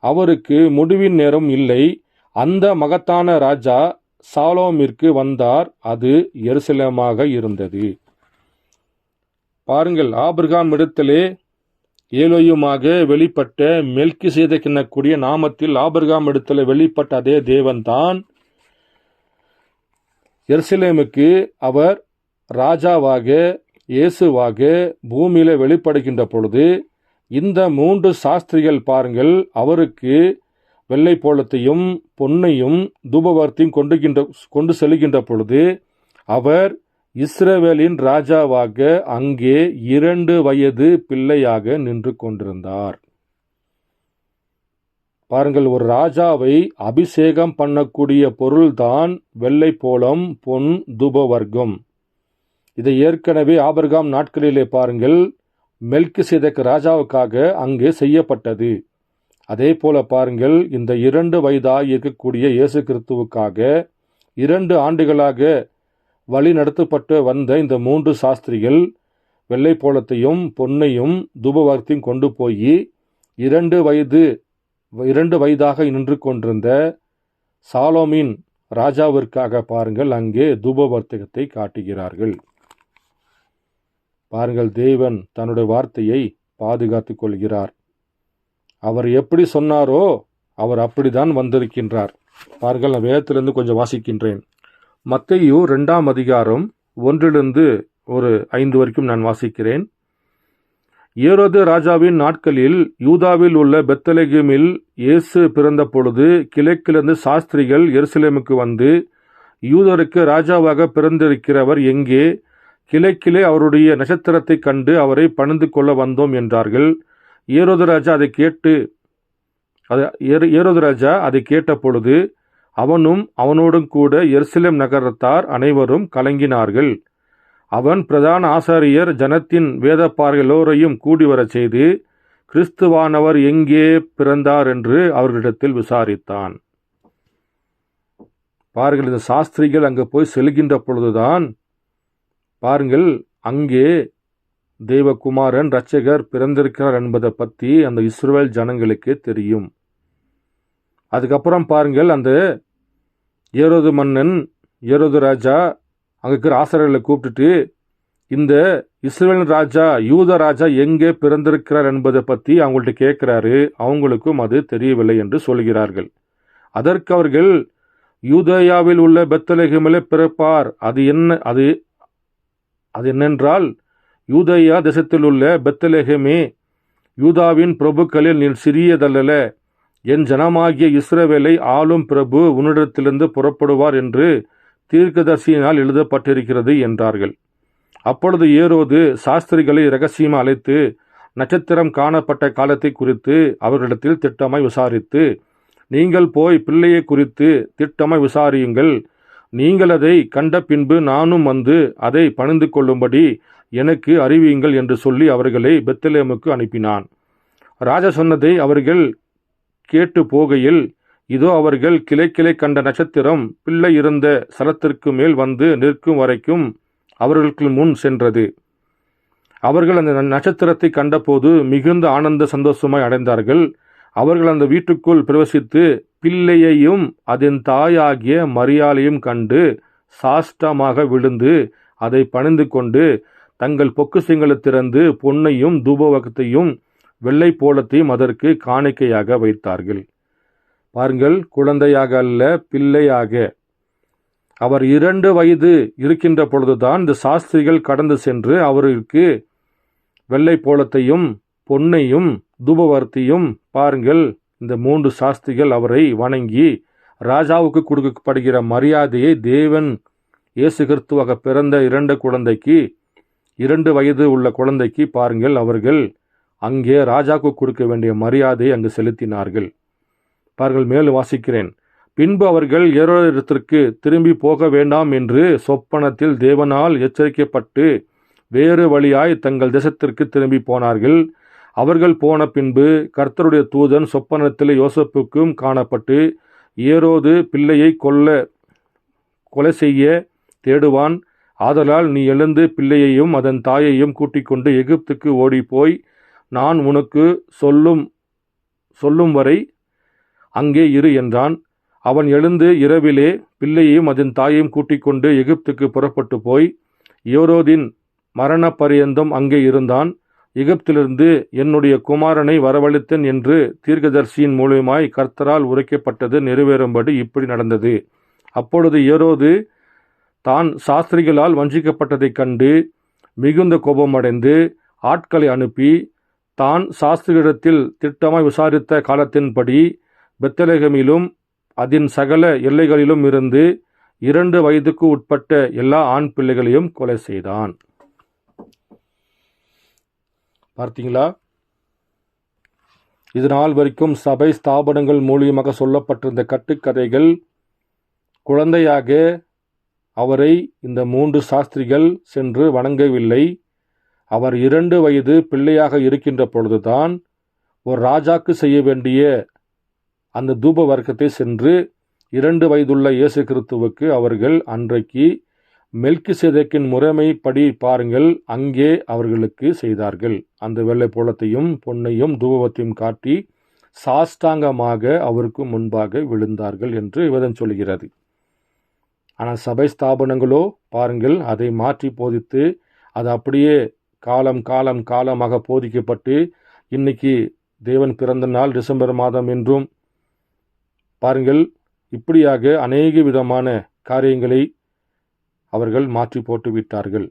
அவருக்கு முடிவின் நேரம் இல்லை. அந்த மகத்தான ராஜா சாலோமிற்கு வந்தார். அது எருசலேமாக இருந்தது. பாருங்கள், ஆபிரகாம் இடத்திலே ஏலோயுமாக வெளிப்பட்ட மெல்கிசேதேக் என்னக்கூடிய நாமத்தில் ஆபிரகாம் இடத்துல வெளிப்பட்ட அதே தேவன்தான் எருசலேமுக்கு அவர் ராஜாவாக இயேசுவாக பூமியில வெளிப்படுகின்ற பொழுது இந்த 3 சாஸ்திரிகள் பாருங்கள், அவருக்கு வெள்ளை போலத்தையும் பொன்னையும் தூபவர்த்தியும் கொண்டு செல்கின்ற பொழுது அவர் இஸ்ரவேலின் ராஜாவாக அங்கே 2 வயது பிள்ளையாக நின்று கொண்டிருந்தார். பாருங்கள், ஒரு ராஜாவை அபிஷேகம் பண்ணக்கூடிய பொருள்தான் வெள்ளை போலம், பொன், தூபவர்க்கம். இதை ஏற்கனவே ஆபிரகாம் நாட்களிலே பாருங்கள் மெல்கிசேதேக் ராஜாவுக்காக அங்கே செய்யப்பட்டது. அதே போல பாருங்கள், இந்த 2 வயதாய் இருக்கக்கூடிய இயேசு கிறிஸ்துவுக்காக 2 ஆண்டுகளாக வழி நடத்தப்பட்டு வந்த இந்த 3 சாஸ்திரிகள் வெள்ளை போலத்தையும் பொன்னையும் தூபவர்த்தியும் கொண்டு போய் 2 வயதாக நின்று கொண்டிருந்த சாலோமின் ராஜாவிற்காக பாருங்கள் அங்கே தூபவர்த்தகத்தை காட்டுகிறார்கள். பாருங்கள், தேவன் தன்னுடைய வார்த்தையை பாதுகாத்துக் கொள்கிறார். அவர் எப்படி சொன்னாரோ அவர் அப்படிதான் வந்திருக்கின்றார். பாருங்கள், நான் வேதத்திலிருந்து கொஞ்சம் வாசிக்கின்றேன். மத்தேயு 2ஆம் அதிகாரம் 1-5 வரைக்கும் நான் வாசிக்கிறேன். ஏரோது ராஜாவின் நாட்களில் யூதாவில் உள்ள பெத்லகேமில் இயேசு பிறந்த பொழுது கிழக்கிலிருந்து சாஸ்திரிகள் எருசலேமுக்கு வந்து, யூதருக்கு ராஜாவாக பிறந்திருக்கிறவர் எங்கே? கிழக்கிலே அவருடைய நட்சத்திரத்தை கண்டு அவரை பணிந்து கொள்ள வந்தோம் என்றார்கள். ஏரோது ராஜா அதை கேட்ட பொழுது அவனும் அவனோடும் கூட எருசலேம் நகரத்தார் அனைவரும் கலங்கினார்கள். அவன் பிரதான ஆசாரியர் ஜனத்தின் வேதப்பாரகர் எல்லோரையும் கூடி வரச் செய்து கிறிஸ்துவானவர் எங்கே பிறந்தார் என்று அவர்களிடத்தில் விசாரித்தான். பாருங்கள், இந்த சாஸ்திரிகள் அங்கு போய் செல்கின்ற பொழுதுதான் பாருங்கள் அங்கே தேவகுமாரன் இரட்சகர் பிறந்திருக்கிறார் என்பதை பற்றி அந்த இஸ்ரவேல் ஜனங்களுக்கு தெரியும். அதுக்கப்புறம் பாருங்கள், அந்த ஏரோது மன்னன் ஏரோது ராஜா அங்கே இருக்கிற ஆசாரியர்களை கூப்பிட்டுட்டு இந்த இஸ்ரவேல் ராஜா யூத ராஜா எங்கே பிறந்திருக்கிறார் என்பதை பற்றி அவங்கள்ட்ட கேட்கிறாரு. அவங்களுக்கும் அது தெரியவில்லை என்று சொல்கிறார்கள். அதற்கு அவர்கள் யூதேயாவில் உள்ள பெத்லகேமிலே பிறப்பார். அது என்னென்றால் யூதேயா தேசத்தில் உள்ள பெத்லகேமே, யூதாவின் பிரபுக்களில் நீ சிறியதல்ல, என் ஜனமாகிய இஸ்ரவேலை ஆளும் பிரபு உன்னிடத்திலிருந்து புறப்படுவார் என்று தீர்க்கதரிசியினால் எழுதப்பட்டிருக்கிறது என்றார்கள். அப்பொழுது ஏரோது சாஸ்திரிகளை இரகசியமாக அழைத்து நட்சத்திரம் காணப்பட்ட காலத்தை குறித்து அவர்களிடத்தில் திட்டமாய் விசாரித்து, நீங்கள் போய் பிள்ளையை குறித்து திட்டமாய் விசாரியுங்கள், நீங்கள் அதை கண்ட பின்பு நானும் வந்து அதை பணிந்து கொள்ளும்படி எனக்கு அறிவியுங்கள் என்று சொல்லி அவர்களை பெத்லகேமுக்கு அனுப்பினான். ராஜா சொன்னதை அவர்கள் கேட்டு போகையில், இதோ அவர்கள் கிழக்கிலே கண்ட நட்சத்திரம் பிள்ளை இருந்த ஸ்தலத்திற்கு மேல் வந்து நிற்கும் வரைக்கும் அவர்களுக்கு முன் சென்றது. அவர்கள் அந்த நட்சத்திரத்தை கண்டபோது மிகுந்த ஆனந்த சந்தோஷமாய் அடைந்தார்கள். அவர்கள் அந்த வீட்டுக்குள் பிரவேசித்து பிள்ளையையும் அதன் தாயாகிய மரியாளையும் கண்டு சாஷ்டமாக விழுந்து அதை பணிந்து கொண்டு தங்கள் பொக்கிஷங்களை திறந்து பொன்னையும் தூபவர்க்கத்தையும் வெள்ளை போலத்தையும் அதற்கு காணிக்கையாக வைத்தார்கள். பாருங்கள், குழந்தையாக அல்ல, பிள்ளையாக. அவர் 2 வயது இருக்கின்ற பொழுதுதான் இந்த சாஸ்திரிகள் கடந்து சென்று அவருக்கு வெள்ளை போலத்தையும் பொன்னையும் தூபவர்த்தியும் பாருங்கள் இந்த 3 சாஸ்திரிகள் அவரை வணங்கி ராஜாவுக்கு கொடுக்கப்படுகிற மரியாதையை தேவன் இயேசு கிறிஸ்துவாக பிறந்த 2 வயது உள்ள குழந்தைக்கு பாருங்கள் அவர்கள் அங்கே ராஜாவுக்கு கொடுக்க வேண்டிய மரியாதையை அங்கு செலுத்தினார்கள். பாருங்கள், மேலும் வாசிக்கிறேன். பின்பு அவர்கள் ஏரோதிடத்திற்கு திரும்பி போக வேண்டாம் என்று சொப்பனத்தில் தேவனால் எச்சரிக்கப்பட்டு வேறு வழியாய் தங்கள் தேசத்திற்கு திரும்பி போனார்கள். அவர்கள் போன பின்பு கர்த்தருடைய தூதன் சொப்பனத்திலே யோசேப்புக்கும் காணப்பட்டு, ஏரோது பிள்ளையை கொலை செய்ய தேடுவான். ஆதலால் நீ எழுந்து பிள்ளையையும் அதன் தாயையும் கூட்டிக் கொண்டு எகிப்துக்கு ஓடிப்போய், நான் உனக்கு சொல்லும் வரை அங்கே இரு என்றான். அவன் எழுந்து இரவிலே பிள்ளையையும் அதன் தாயையும் கூட்டிக் கொண்டு எகிப்துக்கு புறப்பட்டு போய் ஏரோதின் மரண பரியந்தம் அங்கே இருந்தான். எகிப்திலிருந்து என்னுடைய குமாரனை வரவழைத்தேன் என்று தீர்க்கதரிசியின் மூலமாய் கர்த்தரால் உரைக்கப்பட்டது நிறைவேறும்படி இப்படி நடந்தது. அப்பொழுது ஏரோது தான் சாஸ்திரிகளால் வஞ்சிக்கப்பட்டதைக் கண்டு மிகுந்த கோபமடைந்து ஆட்களை அனுப்பி, தான் சாஸ்திரிகளிடத்தில் திட்டமாய் விசாரித்த காலத்தின்படி பெத்லகேமிலும் அதன் சகல எல்லைகளிலும் இருந்து 2 வயதுக்கு உட்பட்ட எல்லா ஆண் பிள்ளைகளையும் கொலை செய்தான். பார்த்தீங்களா? இது நாள் வரைக்கும் சபை ஸ்தாபனங்கள் மூலியமாக சொல்லப்பட்டிருந்த கட்டுக்கதைகள் குழந்தையாக அவரை இந்த 3 சாஸ்திரிகள் சென்று வணங்கவில்லை. அவர் 2 வயது பிள்ளையாக இருக்கின்ற பொழுதுதான் ஒரு ராஜாக்கு செய்ய வேண்டிய அந்த தூப வர்க்கத்தை சென்று 2 வயதுள்ள இயேசு கிறிஸ்துவுக்கு அவர்கள் அன்றைக்கு மெல்கிசேதேக்கின் முறைமைப்படி பாருங்கள், அங்கே அவர்களுக்கு செய்தார்கள். அந்த வெள்ளை போலத்தையும் பொன்னையும் தூபத்தையும் காட்டி சாஷ்டாங்கமாக அவருக்கு முன்பாக விழுந்தார்கள் என்று வேதம் சொல்கிறது. ஆனால் சபை ஸ்தாபனங்களோ பாருங்கள், அதை மாற்றி போதித்து அது அப்படியே காலமாக போதிக்கப்பட்டு இன்னைக்கு தேவன் பிறந்த நாள் டிசம்பர் மாதம் என்றும் பாருங்கள், இப்படியாக அநேக விதமான காரியங்களை அவர்கள் மாற்றி போட்டு விட்டார்கள்.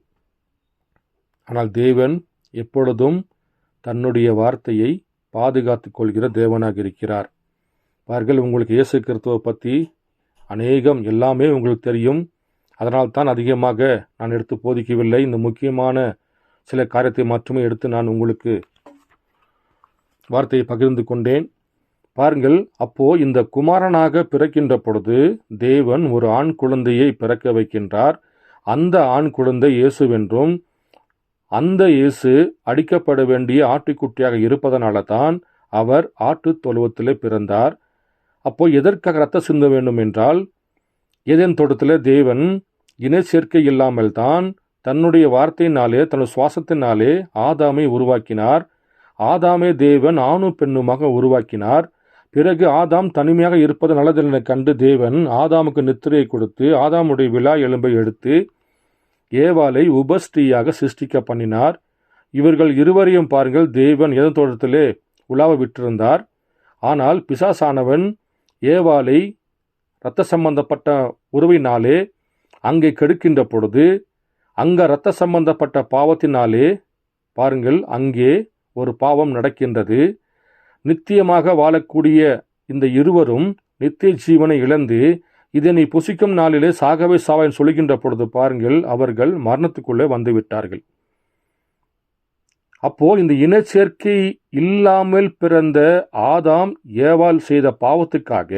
ஆனால் தேவன் எப்பொழுதும் தன்னுடைய வார்த்தையை பாதுகாத்து கொள்கிற தேவனாக இருக்கிறார். பாருங்கள், உங்களுக்கு இயேசு கிறிஸ்துவை பற்றி அநேகம் எல்லாமே உங்களுக்கு தெரியும். அதனால் தான் அதிகமாக நான் எடுத்து போதிக்கவில்லை. இந்த முக்கியமான சில காரியத்தை மட்டுமே எடுத்து நான் உங்களுக்கு வார்த்தையை பகிர்ந்து கொண்டேன். பாருங்கள், அப்போ இந்த குமாரனாக பிறக்கின்ற பொழுது தேவன் ஒரு ஆண் குழந்தையை பிறக்க வைக்கின்றார். அந்த ஆண் குழந்தை இயேசுவென்றும், அந்த இயேசு அடிக்கப்பட வேண்டிய ஆட்டுக்குட்டியாக இருப்பதனால தான் அவர் ஆட்டு தொழுவத்திலே பிறந்தார். அப்போ எதற்காக ரத்தம் சிந்த வேண்டும் என்றால், ஏதேன் தோட்டத்திலே தேவன் இணை சேர்க்கை இல்லாமல் தான் தன்னுடைய வார்த்தையினாலே தன்னுடைய சுவாசத்தினாலே ஆதாமை உருவாக்கினார். ஆதாமை தேவன் ஆணும் பெண்ணுமாக உருவாக்கினார். பிறகு ஆதாம் தனிமையாக இருப்பது நல்லதென கண்டு தேவன் ஆதாமுக்கு நித்திரையை கொடுத்து ஆதாமுடைய விலா எலும்பை எடுத்து ஏவாளை உபஸ்ரீயாக சிருஷ்டிக்க பண்ணினார். இவர்கள் இருவரையும் பாருங்கள், தேவன் ஏதேன் தோட்டத்திலே உலாவ விட்டிருந்தார். ஆனால் பிசாசானவன் ஏவாளை இரத்த சம்பந்தப்பட்ட உறவினாலே அங்கே கெடுக்கின்ற பொழுது, அங்க இரத்த சம்பந்தப்பட்ட பாவத்தினாலே பாருங்கள் அங்கே ஒரு பாவம் நடக்கின்றது. நித்தியமாக வாழக்கூடிய இந்த இருவரும் நித்திய ஜீவனை இழந்து இதை நீ புசிக்கும் நாளிலே சாகவே சாவாயின் சொல்லுகின்ற பொழுது பாருங்கள், அவர்கள் மரணத்துக்குள்ளே வந்துவிட்டார்கள். அப்போ இந்த இனச்சேர்க்கை இல்லாமல் பிறந்த ஆதாம் ஏவாள் செய்த பாவத்துக்காக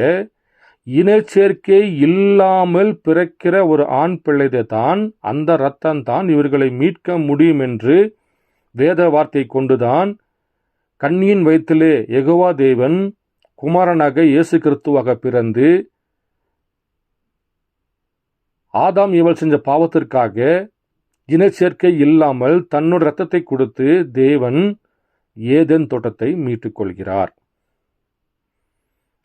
இனச்சேர்க்கை இல்லாமல் பிறக்கிற ஒரு ஆண் பிள்ளைதை தான், அந்த இரத்தம் தான் இவர்களை மீட்க முடியும் என்று வேத வார்த்தை கொண்டுதான் கன்னியின் வயிற்றிலே யெகோவா தேவன் குமாரனாக இயேசு கிறிஸ்துவாக பிறந்து ஆதாம் ஏவாள் செஞ்ச பாவத்திற்காக இனச்சேர்க்கை இல்லாமல் தன்னோட இரத்தத்தை கொடுத்து தேவன் ஏதேன் தோட்டத்தை மீட்டுக் கொள்கிறார்.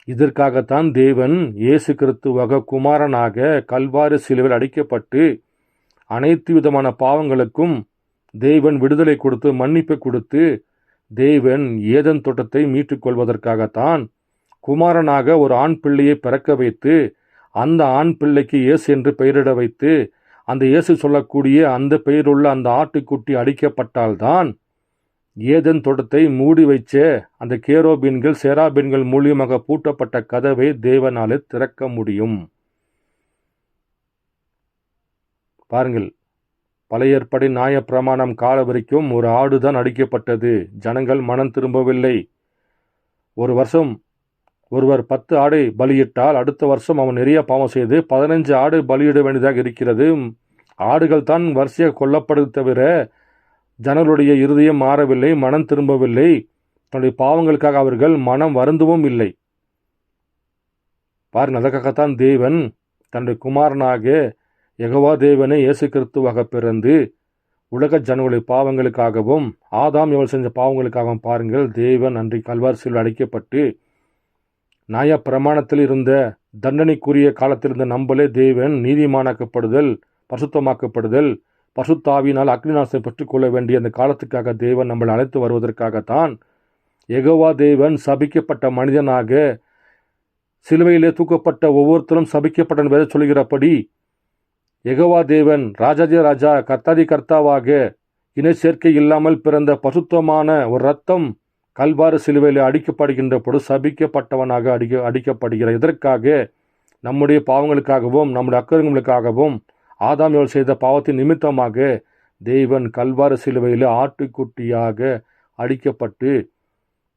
இதற்காகத்தான் தேவன் இயேசு கிறிஸ்துவாக குமாரனாக கல்வாரி சிலுவையில் அடிக்கப்பட்டு அனைத்து விதமான பாவங்களுக்கும் தேவன் விடுதலை கொடுத்து மன்னிப்பை கொடுத்து தேவன் ஏதேன் தோட்டத்தை மீட்டுக் கொள்வதற்காகத்தான் குமாரனாக ஒரு ஆண் பிள்ளையை பிறக்க வைத்து அந்த ஆண் பிள்ளைக்கு இயேசு என்று பெயரிட வைத்து அந்த இயேசு சொல்லக்கூடிய அந்த பெயருள்ள அந்த ஆட்டுக்குட்டி அடிக்கப்பட்டால்தான் ஏதேன் தோட்டத்தை மூடி வைச்ச அந்த கேரோபீன்கள் சேராபீன்கள் மூலியமாக பூட்டப்பட்ட கதவை தேவனாலே திறக்க முடியும். பாருங்கள், பழைய ஏற்பாடு நியாய பிரமாணம் கால வரைக்கும் ஒரு ஆடுதான் அடிக்கப்பட்டது. ஜனங்கள் மனம் திரும்பவில்லை. ஒரு வருஷம் ஒருவர் 10 ஆடை பலியிட்டால் அடுத்த வருஷம் அவன் நிறைய பாவம் செய்து 15 ஆடு பலியிட வேண்டியதாக இருக்கிறது. ஆடுகள் தான் வரிசையாக கொல்லப்படுது தவிர ஜனங்களுடைய இருதயம் மாறவில்லை, மனம் திரும்பவில்லை. தன்னுடைய பாவங்களுக்காக அவர்கள் மனம் வருந்தவும் இல்லை. பாருங்கள், அதற்காகத்தான் தேவன் தன்னுடைய குமாரனாக யெகோவா தேவனை இயேசு கிறிஸ்துவாக பிறந்து உலக ஜனங்களுடைய பாவங்களுக்காகவும் ஆதாம் எவள் செஞ்ச பாவங்களுக்காகவும் பாருங்கள், தேவன் அன்றைக்கு கல்வாரி சிலுவையில் அடைக்கப்பட்டு நியாய பிரமாணத்தில் இருந்த தண்டனைக்குரிய காலத்தில் இருந்த நம்மளே தேவன் நீதிமானாக்கப்படுதல், பரிசுத்தமாக்கப்படுதல், பரிசுத்தாவியினால் அக்னிநாசத்தை பெற்றுக்கொள்ள வேண்டிய அந்த காலத்துக்காக தேவன் நம்மளை அழைத்து வருவதற்காகத்தான் யெகோவா தேவன் சபிக்கப்பட்ட மனிதனாக சிலுவையிலே தூக்கப்பட்ட ஒவ்வொருத்தரும் சபிக்கப்பட்ட வேத சொல்கிறபடி யெகோவா தேவன் ராஜாதி ராஜா கர்த்தாதி கர்த்தாவாக இணை சேர்க்கை இல்லாமல் பிறந்த பரிசுத்தமான ஒரு ரத்தம் கல்வாரி சிலுவையில் அடிக்கப்படுகின்ற பொழுது சபிக்கப்பட்டவனாக அடிக்கப்படுகிற. இதற்காக நம்முடைய பாவங்களுக்காகவும் நம்முடைய அக்கிரமங்களுக்காகவும் ஆதாம் ஏவாள் செய்த பாவத்தின் நிமித்தமாக தேவன் கல்வாரி சிலுவையில் ஆட்டுக்குட்டியாக அடிக்கப்பட்டு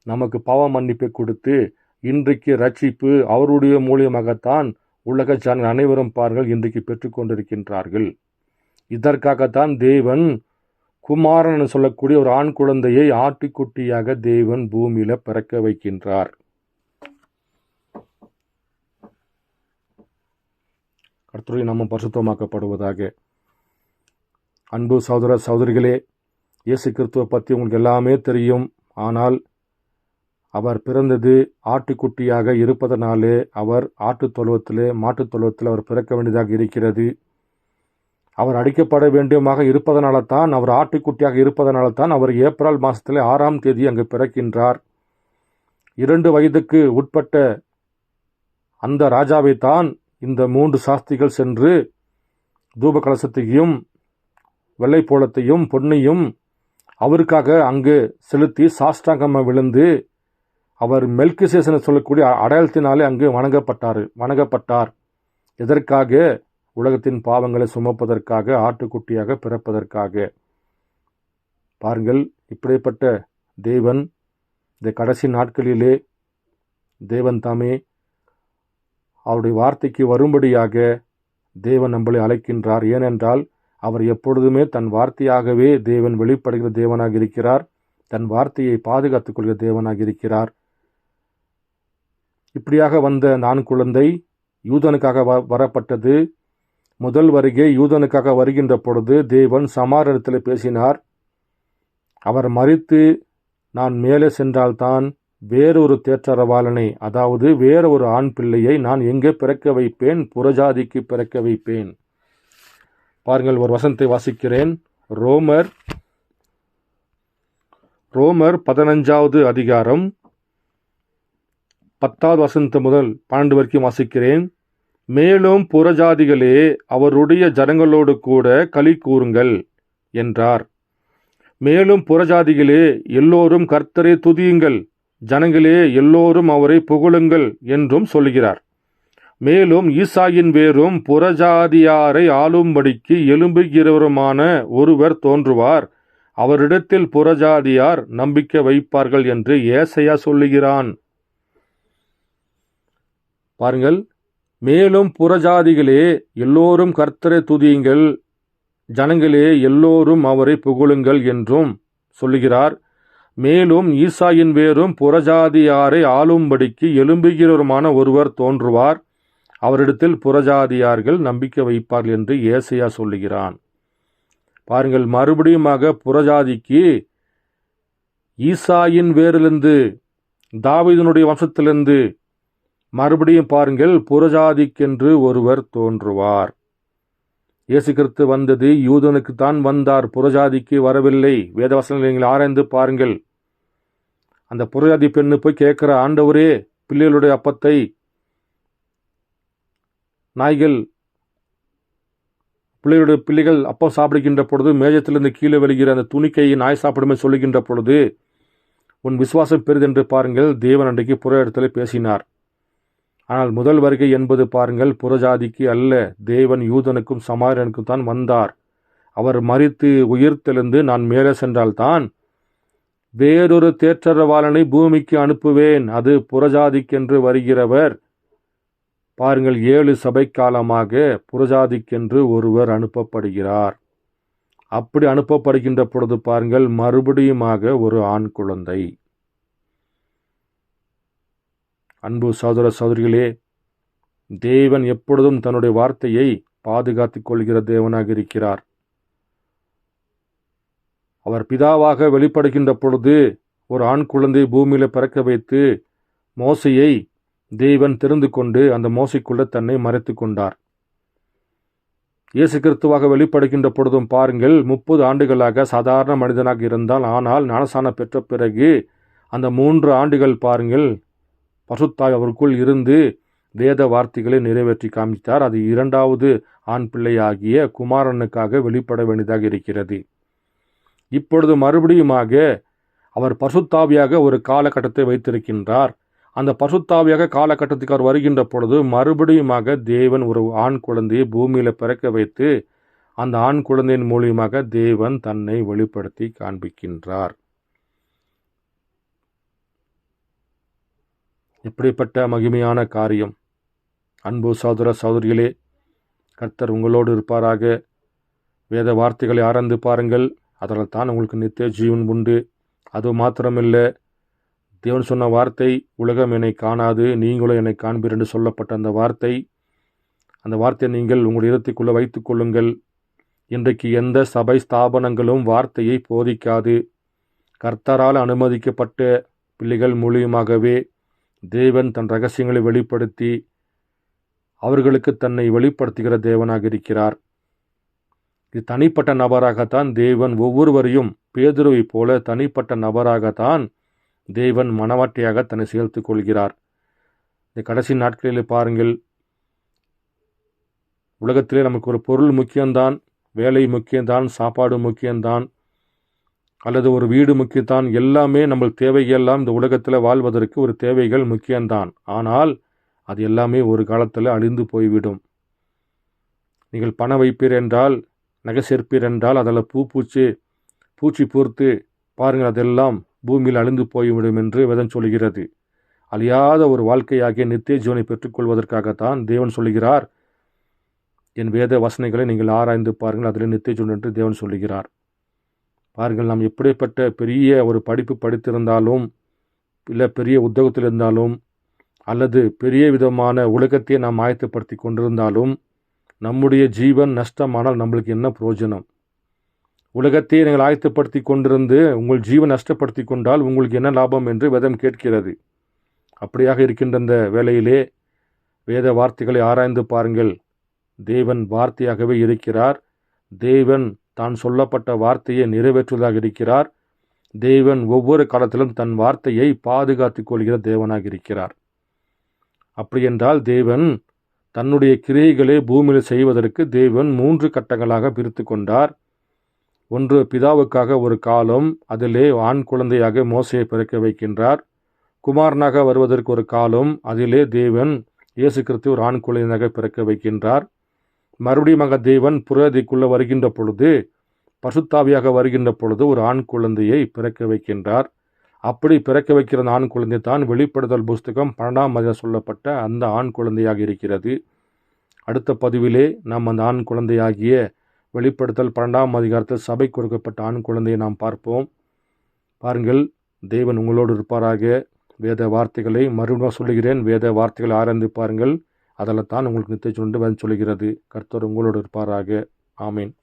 நமக்கு பாவ மன்னிப்பை கொடுத்து இன்றைக்கு ரட்சிப்பு அவருடைய மூலியமாகத்தான் உலக ஜனங்கள் அனைவரும் பாருங்கள் இன்றைக்கு பெற்றுக்கொண்டிருக்கின்றார்கள். இதற்காகத்தான் தேவன் குமாரன் சொல்லக்கூடிய ஒரு ஆண் குழந்தையை ஆட்டுக்குட்டியாக தேவன் பூமியில பிறக்க வைக்கின்றார். கர்த்தருடைய நாமம் பரிசுத்தமாக்கப்படுவதாக. அன்பு சகோதர சகோதரிகளே, இயேசு கிறிஸ்துவை பற்றி உங்களுக்கு எல்லாமே தெரியும். ஆனால் அவர் பிறந்தது ஆட்டுக்குட்டியாக இருப்பதனாலே அவர் மாட்டுத் தொழுவத்தில் அவர் பிறக்க வேண்டியதாக இருக்கிறது. அவர் அடிக்கப்பட வேண்டியமாக இருப்பதனால தான், அவர் ஆட்டுக்குட்டியாக இருப்பதனால தான் அவர் ஏப்ரல் மாதத்தில் 6ஆம் தேதி அங்கு பிறக்கின்றார். 2 வயதுக்கு உட்பட்ட அந்த ராஜாவை தான் இந்த 3 சாஸ்திரிகள் சென்று தூப கலசத்தையும் வெள்ளைப்போளத்தையும் பொன்னையும் அவருக்காக அங்கு செலுத்தி சாஷ்டாங்கமாக விழுந்து அவர் மெல்கிசேதேக்கு சொல்லக்கூடிய அடையாளத்தினாலே அங்கு வணங்கப்பட்டார். எதற்காக? உலகத்தின் பாவங்களை சுமப்பதற்காக, ஆட்டுக்குட்டியாக பிறப்பதற்காக. பாருங்கள், இப்படிப்பட்ட தேவன் இந்த கடைசி நாட்களிலே தேவன் தாமே அவருடைய வார்த்தைக்கு வரும்படியாக தேவன் நம்மளை அழைக்கின்றார். ஏனென்றால் அவர் எப்பொழுதுமே தன் வார்த்தையாகவே தேவன் வெளிப்படுகிற தேவனாக இருக்கிறார். தன் வார்த்தையை பாதுகாத்துக் கொள்கிற தேவனாக இருக்கிறார். இப்படியாக வந்த நான் குழந்தை யூதனுக்காக வரப்பட்டது. முதல் வருகை யூதனுக்காக வருகின்ற பொழுது தேவன் சமாரியத்தில் பேசினார். அவர் மரித்து நான் மேலே சென்றால்தான் வேறொரு தேற்றரவாளனை, அதாவது வேற ஒரு ஆண் பிள்ளையை நான் எங்கே பிறக்க வைப்பேன்? புறஜாதிக்கு பிறக்க வைப்பேன். பாருங்கள், ஒரு வசனத்தை வாசிக்கிறேன். ரோமர் 15வது அதிகாரம் 10வது வசனத்து முதல் 12 வரைக்கும் வாசிக்கிறேன். மேலும் புறஜாதிகளே அவருடைய ஜனங்களோடு கூட களி கூறுங்கள் என்றார். மேலும் புறஜாதிகளே எல்லோரும் கர்த்தரை துதியுங்கள், ஜனங்களே எல்லோரும் அவரை புகழுங்கள் என்றும் சொல்கிறார். மேலும் ஈசாயின் வேரும் புறஜாதியாரை ஆளும்படிக்கு எழும்புகிறவருமான ஒருவர் தோன்றுவார், அவரிடத்தில் புறஜாதியார் நம்பிக்கை வைப்பார்கள் என்று ஏசாயா சொல்லுகிறான். பாருங்கள், மேலும் புறஜாதிகளே எல்லோரும் கர்த்தரை துதியுங்கள், ஜனங்களே எல்லோரும் அவரை புகழுங்கள் என்றும் சொல்லுகிறார். மேலும் ஈசாயின் வேரும் புறஜாதியாரை ஆளும்படிக்கு எழும்புகிறவருமான ஒருவர் தோன்றுவார், அவரிடத்தில் புறஜாதியார்கள் நம்பிக்கை வைப்பார்கள் என்று ஏசாயா சொல்லுகிறான். பாருங்கள், மறுபடியுமாக புறஜாதிக்கு ஈசாயின் வேரிலிருந்து, தாவீதினுடைய வம்சத்திலிருந்து மறுபடியும் பாருங்கள், புறஜாதிக்கென்று ஒருவர் தோன்றுவார். இயேசு கிறிஸ்து வந்தது யூதனுக்கு தான் வந்தார், புறஜாதிக்கு வரவில்லை. வேதவசனங்களை நீங்கள் ஆராய்ந்து பாருங்கள். அந்த புறஜாதி பெண்ணு போய் கேட்கிற, ஆண்டவரே, பிள்ளைகளுடைய அப்பத்தை பிள்ளைகள் அப்பம் சாப்பிடுகின்ற பொழுது மேஜத்திலிருந்து கீழே வெளிகிற அந்த துணிக்கையை நாய் சாப்பிடுமே சொல்லுகின்ற பொழுது உன் விசுவாசம் பெரிதென்று பாருங்கள், தேவன் அன்றைக்கு புற இடத்துல பேசினார். ஆனால் முதல் வருகை என்பது பாருங்கள் புறஜாதிக்கு அல்ல, தேவன் யூதனுக்கும் சமாரியனுக்கும் தான் வந்தார். அவர் மரித்து உயிர்த்தெழுந்து நான் மேலே சென்றால்தான் வேறொரு தேற்றரவாளனை பூமிக்கு அனுப்புவேன், அது புறஜாதிக்கென்று வருகிறவர். பாருங்கள், 7 சபை காலமாக புறஜாதிக்கென்று ஒருவர் அனுப்பப்படுகிறார். அப்படி அனுப்பப்படுகின்ற பொழுது பாருங்கள், மறுபடியுமாக ஒரு ஆண் குழந்தை. அன்பு சகோதர சகோதரிகளே, தேவன் எப்பொழுதும் தன்னுடைய வார்த்தையை பாதுகாத்துக் கொள்கிற தேவனாக இருக்கிறார். அவர் பிதாவாக வெளிப்படுகின்ற பொழுது ஒரு ஆண் குழந்தை பூமியில பிறக்க வைத்து மோசையை தேவன் தெரிந்து கொண்டு அந்த மோசைக்குள்ள தன்னை மறைத்து கொண்டார். இயேசு கிறிஸ்துவாக வெளிப்படுகின்ற பொழுதும் பாருங்கள், 30 ஆண்டுகளாக சாதாரண மனிதனாக இருந்தால், ஆனால் ஞானஸ்நானம் பெற்ற பிறகு அந்த 3 ஆண்டுகள் பாருங்கள், பசுத்தாய் அவருக்குள் இருந்து வேத வார்த்தைகளை நிறைவேற்றி காமித்தார். அது 2வது ஆண் பிள்ளையாகிய குமாரனுக்காக வெளிப்பட வேண்டியதாக இருக்கிறது. இப்பொழுது மறுபடியுமாக அவர் பசுத்தாவியாக ஒரு காலகட்டத்தை வைத்திருக்கின்றார். அந்த பசுத்தாவியாக காலகட்டத்துக்கு அவர் வருகின்ற பொழுது மறுபடியுமாக தேவன் ஒரு ஆண் குழந்தையை பூமியில பிறக்க வைத்து அந்த ஆண் குழந்தையின் மூலியமாக தேவன் தன்னை வெளிப்படுத்தி காண்பிக்கின்றார். இப்படிப்பட்ட மகிமையான காரியம். அன்பு சகோதர சகோதரிகளே, கர்த்தர் உங்களோடு இருப்பாராக. வேத வார்த்தைகளை ஆராய்ந்து பாருங்கள், அதில் தான் உங்களுக்கு நித்திய ஜீவன் உண்டு. அது மாத்திரமில்லை, தேவன் சொன்ன வார்த்தை, உலகம் என்னை காணாது, நீங்களும் என்னை காண்பீர் என்று சொல்லப்பட்ட அந்த வார்த்தையை நீங்கள் உங்கள் இதயத்துக்குள்ளே வைத்துக் கொள்ளுங்கள். இன்றைக்கு எந்த சபை ஸ்தாபனங்களும் வார்த்தையை போதிக்காது. கர்த்தரால் அனுமதிக்கப்பட்ட பிள்ளைகள் மூலியமாகவே தேவன் தன் ரகசியங்களை வெளிப்படுத்தி அவர்களுக்கு தன்னை வெளிப்படுத்துகிற தேவனாக இருக்கிறார். இது தனிப்பட்ட நபராகத்தான் தேவன் ஒவ்வொருவரையும், பேதுருவை போல தனிப்பட்ட நபராகத்தான் தேவன் மனவாட்டியாக தன்னை சேர்த்துக் கொள்கிறார். இந்த கடைசி நாட்களில் பாருங்கள், உலகத்திலே நமக்கு ஒரு பொருள் முக்கியம்தான், வேலை முக்கியம்தான், சாப்பாடு முக்கியம்தான், அல்லது ஒரு வீடு முக்கியம்தான். எல்லாமே நம்ம தேவையெல்லாம் இந்த உலகத்தில் வாழ்வதற்கு ஒரு தேவைகள் முக்கியம்தான். ஆனால் அது எல்லாமே ஒரு காலத்தில் அழிந்து போய்விடும். நீங்கள் பணம் வைப்பீர் என்றால், நகை சேர்ப்பீர் என்றால், அதில் பூச்சி பூர்த்து பாருங்கள், அதெல்லாம் பூமியில் அழிந்து போய்விடும் என்று வேதம் சொல்கிறது. அழியாத ஒரு வாழ்க்கையாகிய நித்திய ஜீவனை பெற்றுக்கொள்வதற்காகத்தான் தேவன் சொல்கிறார், என் வேத வசனங்களை நீங்கள் ஆராய்ந்து பாருங்கள், அதில் நித்திய ஜீவன் என்று தேவன் சொல்கிறார். பாருங்கள், நாம் எப்படிப்பட்ட பெரிய ஒரு படிப்பு படித்திருந்தாலும், இல்லை பெரிய உத்தியோகத்தில் இருந்தாலும், அல்லது பெரிய விதமான உலகத்தை நாம் ஆயத்தப்படுத்தி கொண்டிருந்தாலும், நம்முடைய ஜீவன் நஷ்டமானால் நம்மளுக்கு என்ன பிரயோஜனம்? உலகத்தையே நீங்கள் ஆயத்தப்படுத்தி கொண்டிருந்து உங்கள் ஜீவன் நஷ்டப்படுத்தி கொண்டால் உங்களுக்கு என்ன லாபம் என்று வேதம் கேட்கிறது. அப்படியாக இருக்கின்ற இந்த வேளையிலே வேத வார்த்தைகளை ஆராய்ந்து பாருங்கள். தேவன் வார்த்தையாகவே இருக்கிறார். தேவன் தான் சொல்லப்பட்ட வார்த்தையை நிறைவேற்றுவதாக இருக்கிறார். தேவன் ஒவ்வொரு காலத்திலும் தன் வார்த்தையை பாதுகாத்துக் கொள்கிற தேவனாக இருக்கிறார். அப்படி என்றால் தேவன் தன்னுடைய கிரியைகளை பூமியில் செய்வதற்கு தேவன் 3 கட்டங்களாக பிரித்து கொண்டார். ஒன்று, பிதாவுக்காக ஒரு காலம், அதிலே ஆண் குழந்தையாக மோசையை பிறக்க வைக்கின்றார். குமாரனாக வருவதற்கு ஒரு காலம், அதிலே தேவன் இயேசு கிறிஸ்து ஒரு ஆண் குழந்தையாக பிறக்க வைக்கின்றார். மறுபடியும் தேவன் புறதிக்குள்ளே வருகின்ற பொழுது, பசுத்தாவியாக வருகின்ற பொழுது ஒரு ஆண் குழந்தையை பிறக்க வைக்கின்றார். அப்படி பிறக்க வைக்கிற ஆண் குழந்தை தான் வெளிப்படுதல் புஸ்தகம் 12ஆம் அதிகாரம் சொல்லப்பட்ட அந்த ஆண் குழந்தையாக இருக்கிறது. அடுத்த பதிவிலே நாம் அந்த ஆண் குழந்தையாகிய வெளிப்படுத்தல் 12ஆம் அதிகாரத்தில் சபை கொடுக்கப்பட்ட ஆண் குழந்தையை நாம் பார்ப்போம். பாருங்கள், தேவன் உங்களோடு இருப்பாராக. வேத வார்த்தைகளை மறுபடியும் சொல்லுகிறேன், வேத வார்த்தைகளை ஆராய்ந்து பாருங்கள், அதில் தான் உங்களுக்கு நித்திய சொல்கிறது. கர்த்தர் உங்களோடு இருப்பாராக. ஆமீன்.